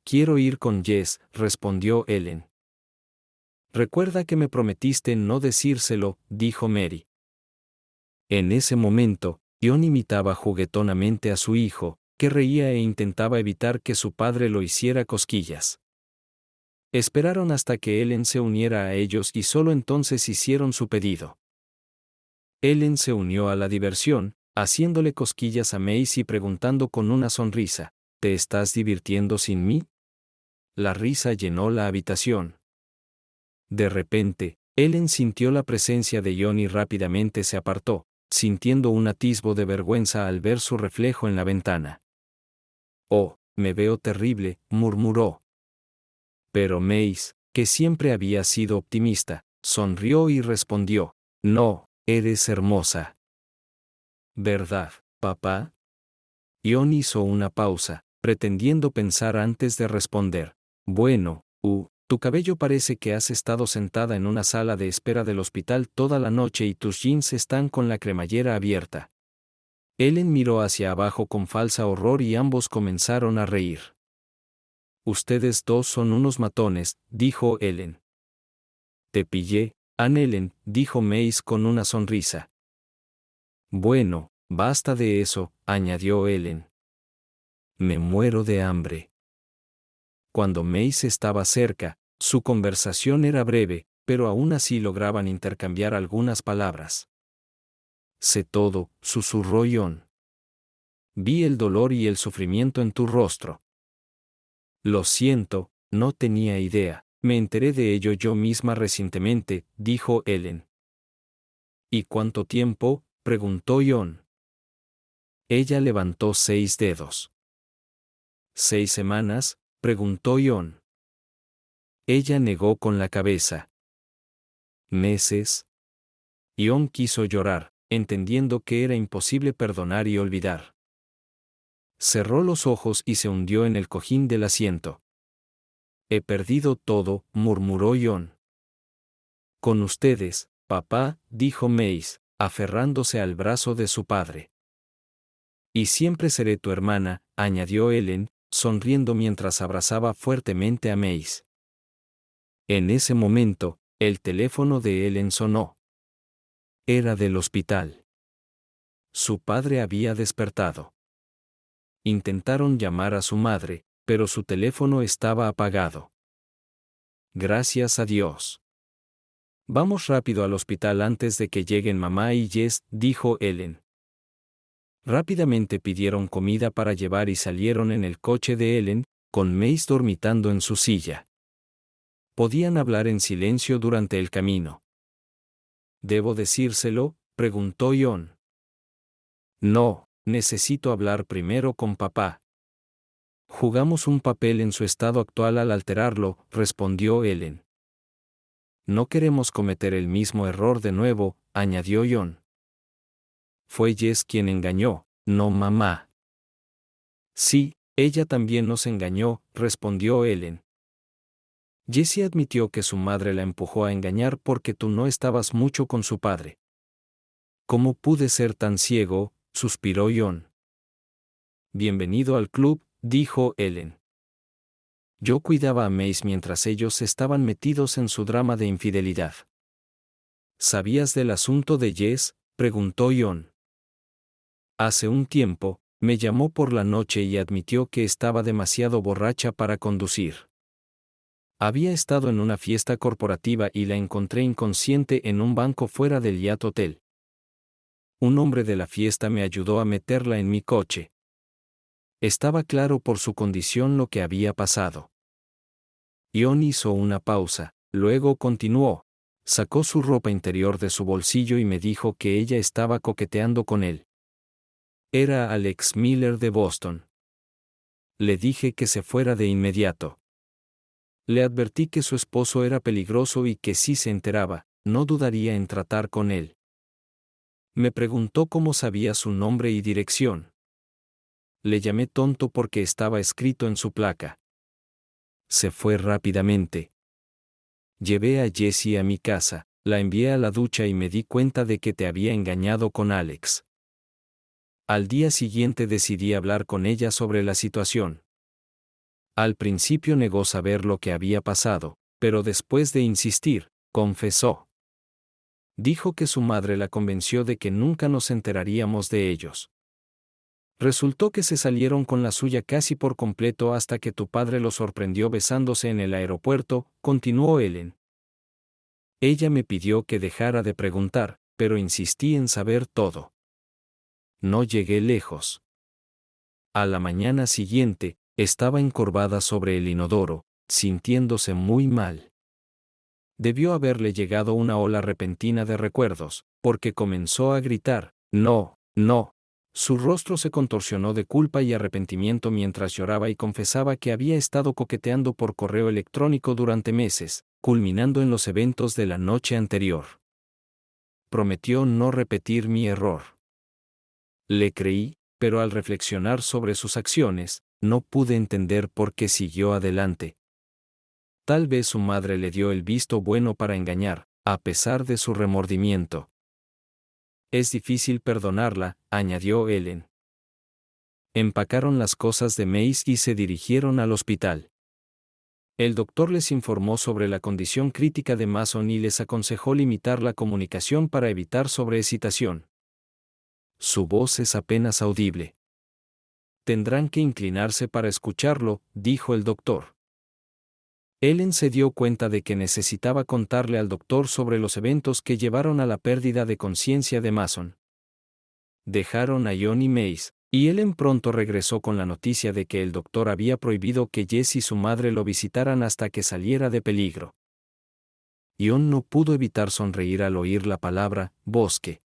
Quiero ir con Jess, respondió Ellen. Recuerda que me prometiste no decírselo, dijo Mary. En ese momento, Jon imitaba juguetonamente a su hijo, que reía e intentaba evitar que su padre lo hiciera cosquillas. Esperaron hasta que Ellen se uniera a ellos y solo entonces hicieron su pedido. Ellen se unió a la diversión, haciéndole cosquillas a Mace y preguntando con una sonrisa, ¿te estás divirtiendo sin mí? La risa llenó la habitación. De repente, Ellen sintió la presencia de Jon y rápidamente se apartó, sintiendo un atisbo de vergüenza al ver su reflejo en la ventana. «Oh, me veo terrible», murmuró. Pero Mace, que siempre había sido optimista, sonrió y respondió, «No, eres hermosa». «¿Verdad, papá?» Jon hizo una pausa, pretendiendo pensar antes de responder. «Bueno, tu cabello parece que has estado sentada en una sala de espera del hospital toda la noche y tus jeans están con la cremallera abierta». Ellen miró hacia abajo con falsa horror y ambos comenzaron a reír. «Ustedes dos son unos matones», dijo Ellen. «Te pillé, Ann Ellen», dijo Mace con una sonrisa. «Bueno, basta de eso», añadió Ellen. «Me muero de hambre». Cuando Mace estaba cerca, su conversación era breve, pero aún así lograban intercambiar algunas palabras. «Sé todo», susurró Jon. «Vi el dolor y el sufrimiento en tu rostro». «Lo siento, no tenía idea, me enteré de ello yo misma recientemente», dijo Ellen. «¿Y cuánto tiempo?», preguntó Jon. Ella levantó 6 dedos. «¿6 semanas?», preguntó Jon. Ella negó con la cabeza. «¿Meses?». Jon quiso llorar, entendiendo que era imposible perdonar y olvidar. Cerró los ojos y se hundió en el cojín del asiento. «He perdido todo», murmuró Jon. «Con ustedes, papá», dijo Mace, aferrándose al brazo de su padre. «Y siempre seré tu hermana», añadió Ellen, sonriendo mientras abrazaba fuertemente a Mace. En ese momento, el teléfono de Ellen sonó. Era del hospital. Su padre había despertado. Intentaron llamar a su madre, pero su teléfono estaba apagado. «Gracias a Dios. Vamos rápido al hospital antes de que lleguen mamá y Jess», dijo Ellen. Rápidamente pidieron comida para llevar y salieron en el coche de Ellen, con Mace dormitando en su silla. Podían hablar en silencio durante el camino. «¿Debo decírselo?», preguntó Jon. «No, necesito hablar primero con papá». «Jugamos un papel en su estado actual al alterarlo», respondió Ellen. «No queremos cometer el mismo error de nuevo», añadió Jon. «Fue Jess quien engañó, no mamá». «Sí, ella también nos engañó», respondió Ellen. «Jessie admitió que su madre la empujó a engañar porque tú no estabas mucho con su padre». «¿Cómo pude ser tan ciego?», suspiró Jon. «Bienvenido al club», dijo Ellen. «Yo cuidaba a Mace mientras ellos estaban metidos en su drama de infidelidad». «¿Sabías del asunto de Jess?», preguntó Jon. «Hace un tiempo, me llamó por la noche y admitió que estaba demasiado borracha para conducir. Había estado en una fiesta corporativa y la encontré inconsciente en un banco fuera del Yacht Hotel. Un hombre de la fiesta me ayudó a meterla en mi coche. Estaba claro por su condición lo que había pasado». Jon hizo una pausa, luego continuó. Sacó su ropa interior de su bolsillo y me dijo que ella estaba coqueteando con él. Era Alex Miller de Boston. Le dije que se fuera de inmediato. Le advertí que su esposo era peligroso y que si se enteraba, no dudaría en tratar con él. Me preguntó cómo sabía su nombre y dirección. Le llamé tonto porque estaba escrito en su placa. Se fue rápidamente. Llevé a Jessie a mi casa, la envié a la ducha y me di cuenta de que te había engañado con Alex. Al día siguiente decidí hablar con ella sobre la situación. Al principio negó saber lo que había pasado, pero después de insistir, confesó. Dijo que su madre la convenció de que nunca nos enteraríamos de ellos. Resultó que se salieron con la suya casi por completo hasta que tu padre lo sorprendió besándose en el aeropuerto, continuó Ellen. Ella me pidió que dejara de preguntar, pero insistí en saber todo. No llegué lejos. A la mañana siguiente, estaba encorvada sobre el inodoro, sintiéndose muy mal. Debió haberle llegado una ola repentina de recuerdos, porque comenzó a gritar, «No, no». Su rostro se contorsionó de culpa y arrepentimiento mientras lloraba y confesaba que había estado coqueteando por correo electrónico durante meses, culminando en los eventos de la noche anterior. Prometió no repetir mi error. Le creí, pero al reflexionar sobre sus acciones, no pude entender por qué siguió adelante. Tal vez su madre le dio el visto bueno para engañar, a pesar de su remordimiento. Es difícil perdonarla, añadió Ellen. Empacaron las cosas de Mace y se dirigieron al hospital. El doctor les informó sobre la condición crítica de Mason y les aconsejó limitar la comunicación para evitar sobreexcitación. Su voz es apenas audible. Tendrán que inclinarse para escucharlo, dijo el doctor. Ellen se dio cuenta de que necesitaba contarle al doctor sobre los eventos que llevaron a la pérdida de conciencia de Mason. Dejaron a John y Mace, y Ellen pronto regresó con la noticia de que el doctor había prohibido que Jess y su madre lo visitaran hasta que saliera de peligro. John no pudo evitar sonreír al oír la palabra bosque.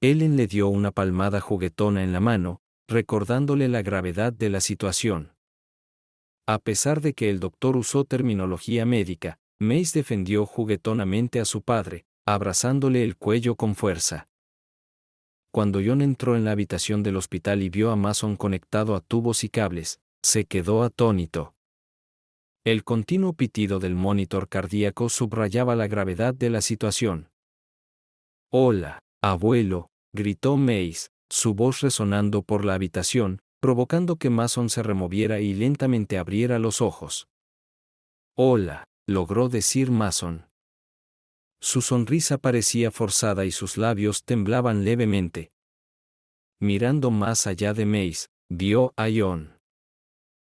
Ellen le dio una palmada juguetona en la mano, recordándole la gravedad de la situación. A pesar de que el doctor usó terminología médica, Mace defendió juguetonamente a su padre, abrazándole el cuello con fuerza. Cuando John entró en la habitación del hospital y vio a Mason conectado a tubos y cables, se quedó atónito. El continuo pitido del monitor cardíaco subrayaba la gravedad de la situación. «Hola, abuelo», gritó Mace, su voz resonando por la habitación, provocando que Mason se removiera y lentamente abriera los ojos. «Hola», logró decir Mason. Su sonrisa parecía forzada y sus labios temblaban levemente. Mirando más allá de Mace, vio a John.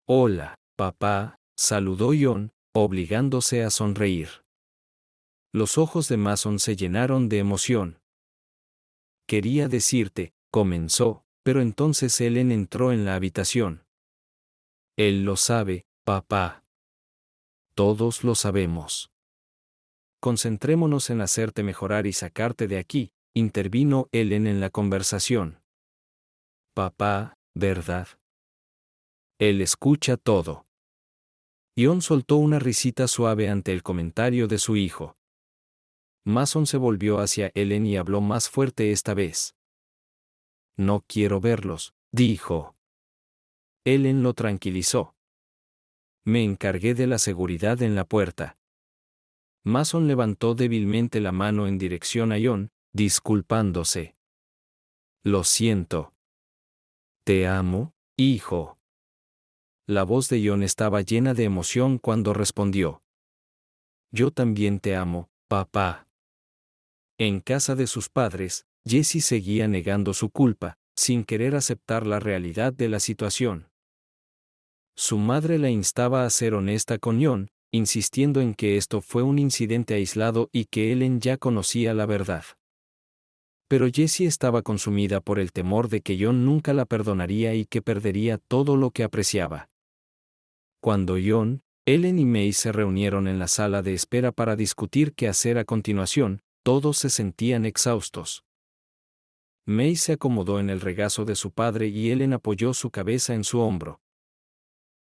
«Hola, papá», saludó John, obligándose a sonreír. Los ojos de Mason se llenaron de emoción. «Quería decirte», comenzó, pero entonces Ellen entró en la habitación. «Él lo sabe, papá. Todos lo sabemos. Concentrémonos en hacerte mejorar y sacarte de aquí», intervino Ellen en la conversación. «Papá, ¿verdad? Él escucha todo». John soltó una risita suave ante el comentario de su hijo. Mason se volvió hacia Ellen y habló más fuerte esta vez. «No quiero verlos», dijo. Ellen lo tranquilizó. «Me encargué de la seguridad en la puerta». Mason levantó débilmente la mano en dirección a John, disculpándose. «Lo siento. Te amo, hijo». La voz de John estaba llena de emoción cuando respondió. «Yo también te amo, papá». En casa de sus padres, Jessie seguía negando su culpa, sin querer aceptar la realidad de la situación. Su madre la instaba a ser honesta con John, insistiendo en que esto fue un incidente aislado y que Ellen ya conocía la verdad. Pero Jessie estaba consumida por el temor de que John nunca la perdonaría y que perdería todo lo que apreciaba. Cuando John, Ellen y May se reunieron en la sala de espera para discutir qué hacer a continuación. Todos se sentían exhaustos. May se acomodó en el regazo de su padre y Ellen apoyó su cabeza en su hombro.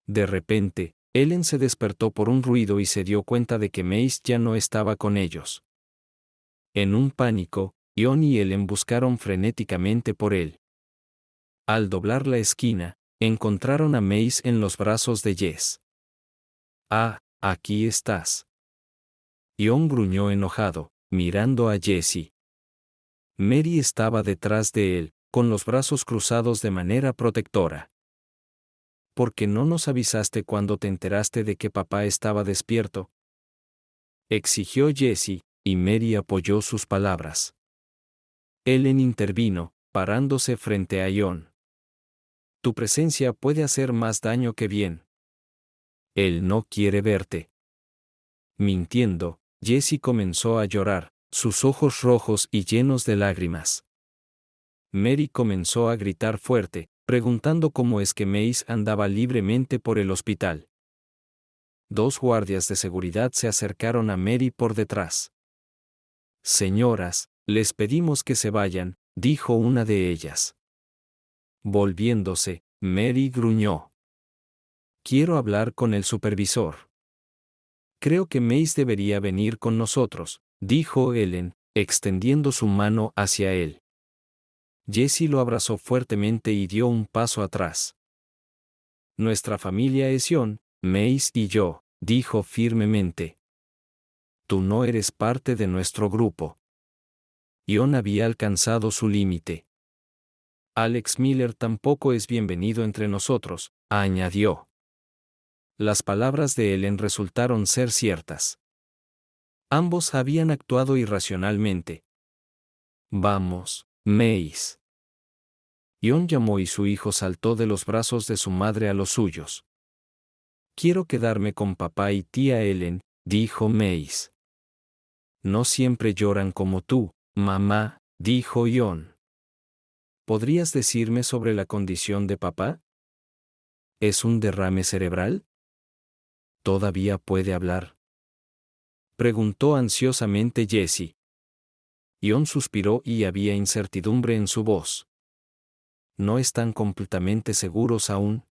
De repente, Ellen se despertó por un ruido y se dio cuenta de que Mace ya no estaba con ellos. En un pánico, Ion y Ellen buscaron frenéticamente por él. Al doblar la esquina, encontraron a Mace en los brazos de Jess. «Ah, aquí estás». Ion gruñó enojado, mirando a Jessie. Mary estaba detrás de él, con los brazos cruzados de manera protectora. ¿Por qué no nos avisaste cuando te enteraste de que papá estaba despierto?, exigió Jessie, y Mary apoyó sus palabras. Ellen intervino, parándose frente a Ion. Tu presencia puede hacer más daño que bien. Él no quiere verte. Mintiendo, Jessie comenzó a llorar, sus ojos rojos y llenos de lágrimas. Mary comenzó a gritar fuerte, preguntando cómo es que Mace andaba libremente por el hospital. Dos guardias de seguridad se acercaron a Mary por detrás. Señoras, les pedimos que se vayan, dijo una de ellas. Volviéndose, Mary gruñó. Quiero hablar con el supervisor. Creo que Mace debería venir con nosotros, dijo Ellen, extendiendo su mano hacia él. Jessie lo abrazó fuertemente y dio un paso atrás. Nuestra familia es Ion, Mace y yo, dijo firmemente. Tú no eres parte de nuestro grupo. Ion había alcanzado su límite. Alex Miller tampoco es bienvenido entre nosotros, añadió. Las palabras de Ellen resultaron ser ciertas. Ambos habían actuado irracionalmente. Vamos, Mace. Ion llamó y su hijo saltó de los brazos de su madre a los suyos. Quiero quedarme con papá y tía Ellen, dijo Mace. No siempre lloran como tú, mamá, dijo Ion. ¿Podrías decirme sobre la condición de papá? ¿Es un derrame cerebral? ¿Todavía puede hablar?, preguntó ansiosamente Jessie. Ion suspiró y había incertidumbre en su voz. ¿No están completamente seguros aún?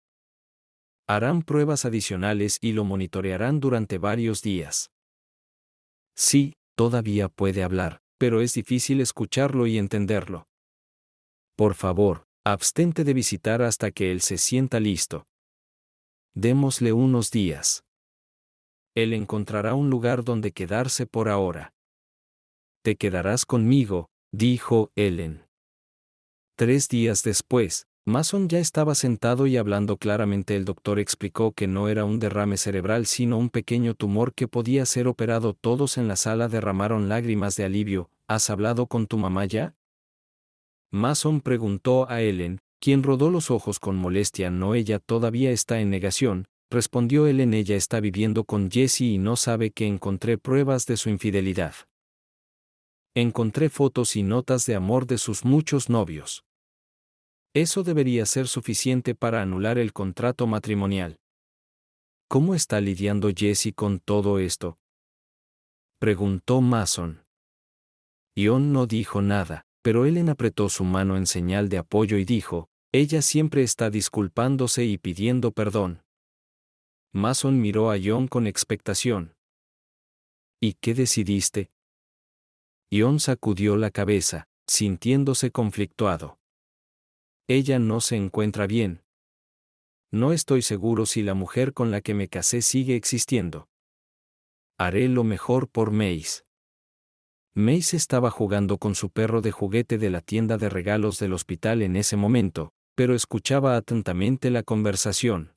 Harán pruebas adicionales y lo monitorearán durante varios días. Sí, todavía puede hablar, pero es difícil escucharlo y entenderlo. Por favor, abstente de visitar hasta que él se sienta listo. Démosle unos días. Él encontrará un lugar donde quedarse por ahora. Te quedarás conmigo, dijo Ellen. 3 días después, Mason ya estaba sentado y hablando claramente. El doctor explicó que no era un derrame cerebral sino un pequeño tumor que podía ser operado. Todos en la sala derramaron lágrimas de alivio. ¿Has hablado con tu mamá ya?, Mason preguntó a Ellen, quien rodó los ojos con molestia. No, ella todavía está en negación, respondió Ellen. Ella está viviendo con Jessie y no sabe que encontré pruebas de su infidelidad. Encontré fotos y notas de amor de sus muchos novios. Eso debería ser suficiente para anular el contrato matrimonial. ¿Cómo está lidiando Jessie con todo esto?, preguntó Mason. Ion no dijo nada, pero Ellen apretó su mano en señal de apoyo y dijo, ella siempre está disculpándose y pidiendo perdón. Mason miró a Ion con expectación. ¿Y qué decidiste? Ion sacudió la cabeza, sintiéndose conflictuado. Ella no se encuentra bien. No estoy seguro si la mujer con la que me casé sigue existiendo. Haré lo mejor por Mace. Mace estaba jugando con su perro de juguete de la tienda de regalos del hospital en ese momento, pero escuchaba atentamente la conversación.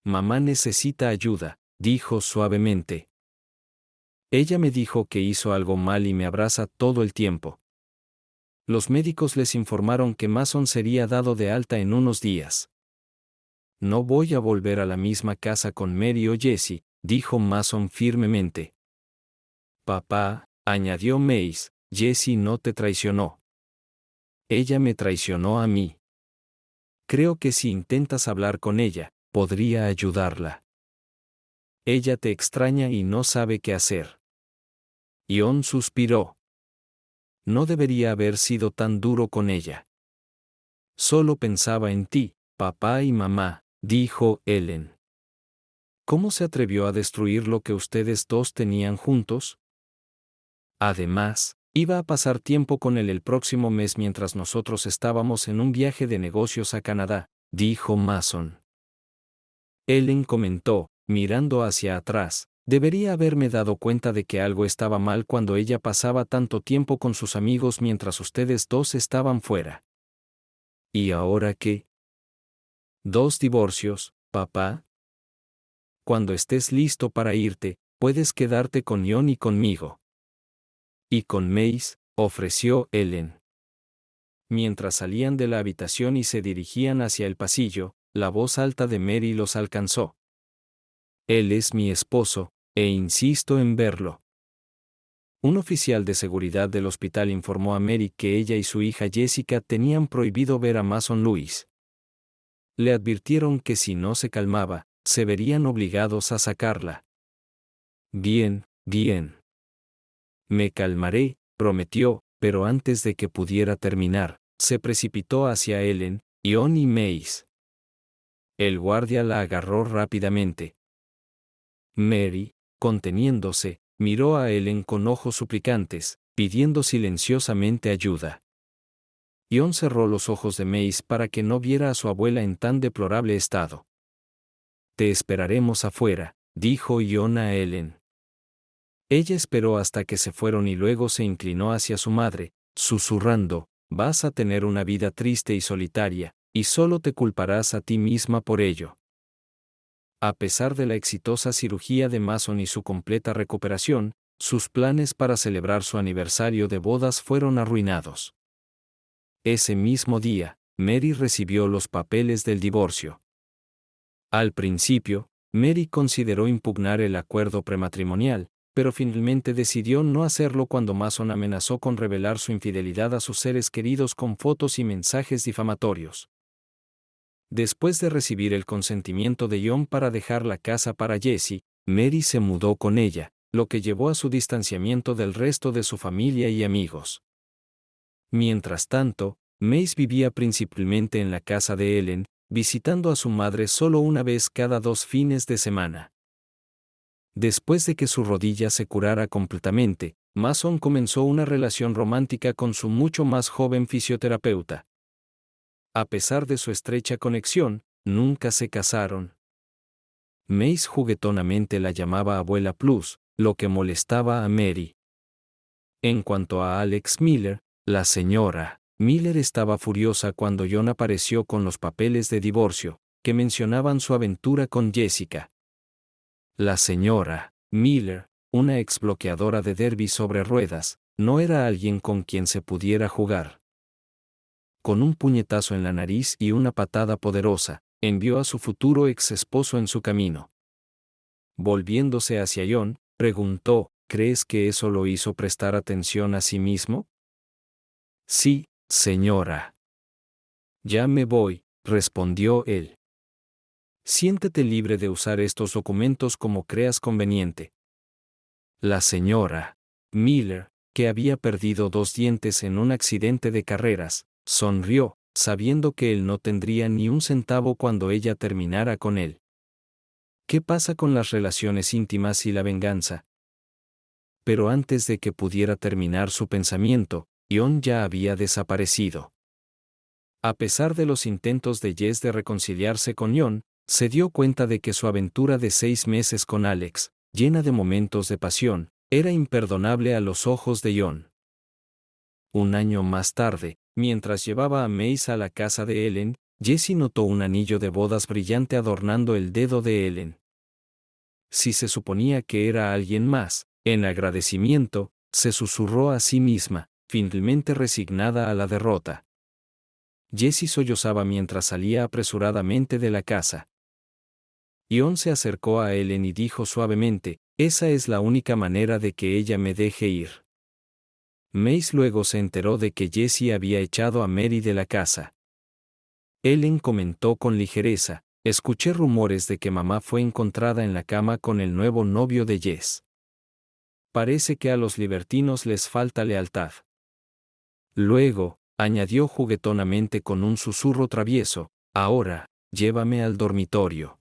Mamá necesita ayuda, dijo suavemente. Ella me dijo que hizo algo mal y me abraza todo el tiempo. Los médicos les informaron que Mason sería dado de alta en unos días. No voy a volver a la misma casa con Mary o Jessie, dijo Mason firmemente. Papá, añadió Mace, Jessie no te traicionó. Ella me traicionó a mí. Creo que si intentas hablar con ella, podría ayudarla. Ella te extraña y no sabe qué hacer. Ion suspiró. No debería haber sido tan duro con ella. Solo pensaba en ti, papá y mamá, dijo Ellen. ¿Cómo se atrevió a destruir lo que ustedes dos tenían juntos? Además, iba a pasar tiempo con él el próximo mes mientras nosotros estábamos en un viaje de negocios a Canadá, dijo Mason. Ellen comentó, mirando hacia atrás, debería haberme dado cuenta de que algo estaba mal cuando ella pasaba tanto tiempo con sus amigos mientras ustedes dos estaban fuera. ¿Y ahora qué? 2 divorcios, papá. Cuando estés listo para irte, puedes quedarte con Ion y conmigo. Y con Mace, ofreció Ellen. Mientras salían de la habitación y se dirigían hacia el pasillo, la voz alta de Mary los alcanzó. Él es mi esposo, e insisto en verlo. Un oficial de seguridad del hospital informó a Mary que ella y su hija Jessica tenían prohibido ver a Mason Lewis. Le advirtieron que si no se calmaba, se verían obligados a sacarla. Bien, bien. Me calmaré, prometió, pero antes de que pudiera terminar, se precipitó hacia Ellen, Ion y Mace. El guardia la agarró rápidamente. Mary, conteniéndose, miró a Ellen con ojos suplicantes, pidiendo silenciosamente ayuda. Ion cerró los ojos de Mace para que no viera a su abuela en tan deplorable estado. Te esperaremos afuera, dijo Ion a Ellen. Ella esperó hasta que se fueron y luego se inclinó hacia su madre, susurrando, vas a tener una vida triste y solitaria, y solo te culparás a ti misma por ello. A pesar de la exitosa cirugía de Mason y su completa recuperación, sus planes para celebrar su aniversario de bodas fueron arruinados. Ese mismo día, Mary recibió los papeles del divorcio. Al principio, Mary consideró impugnar el acuerdo prematrimonial, pero finalmente decidió no hacerlo cuando Mason amenazó con revelar su infidelidad a sus seres queridos con fotos y mensajes difamatorios. Después de recibir el consentimiento de Ion para dejar la casa para Jessie, Mary se mudó con ella, lo que llevó a su distanciamiento del resto de su familia y amigos. Mientras tanto, Mace vivía principalmente en la casa de Ellen, visitando a su madre solo una vez cada 2 fines de semana. Después de que su rodilla se curara completamente, Mason comenzó una relación romántica con su mucho más joven fisioterapeuta. A pesar de su estrecha conexión, nunca se casaron. Mace juguetonamente la llamaba Abuela Plus, lo que molestaba a Mary. En cuanto a Alex Miller, la señora Miller estaba furiosa cuando Ion apareció con los papeles de divorcio, que mencionaban su aventura con Jessica. La señora Miller, una exbloqueadora de derby sobre ruedas, no era alguien con quien se pudiera jugar. Con un puñetazo en la nariz y una patada poderosa, envió a su futuro ex esposo en su camino. Volviéndose hacia Ion, preguntó, ¿crees que eso lo hizo prestar atención a sí mismo? Sí, señora. Ya me voy, respondió él. Siéntete libre de usar estos documentos como creas conveniente. La señora Miller, que había perdido 2 dientes en un accidente de carreras, sonrió, sabiendo que él no tendría ni un centavo cuando ella terminara con él. ¿Qué pasa con las relaciones íntimas y la venganza? Pero antes de que pudiera terminar su pensamiento, Ion ya había desaparecido. A pesar de los intentos de Jess de reconciliarse con Ion, se dio cuenta de que su aventura de 6 meses con Alex, llena de momentos de pasión, era imperdonable a los ojos de Ion. Un año más tarde, mientras llevaba a Mace a la casa de Ellen, Jessie notó un anillo de bodas brillante adornando el dedo de Ellen. Si se suponía que era alguien más, en agradecimiento, se susurró a sí misma, finalmente resignada a la derrota. Jessie sollozaba mientras salía apresuradamente de la casa. Ion se acercó a Ellen y dijo suavemente, esa es la única manera de que ella me deje ir. Mace luego se enteró de que Jessie había echado a Mary de la casa. Ellen comentó con ligereza, Escuché rumores de que mamá fue encontrada en la cama con el nuevo novio de Jess. Parece que a los libertinos les falta lealtad. Luego, añadió juguetonamente con un susurro travieso, ahora, llévame al dormitorio.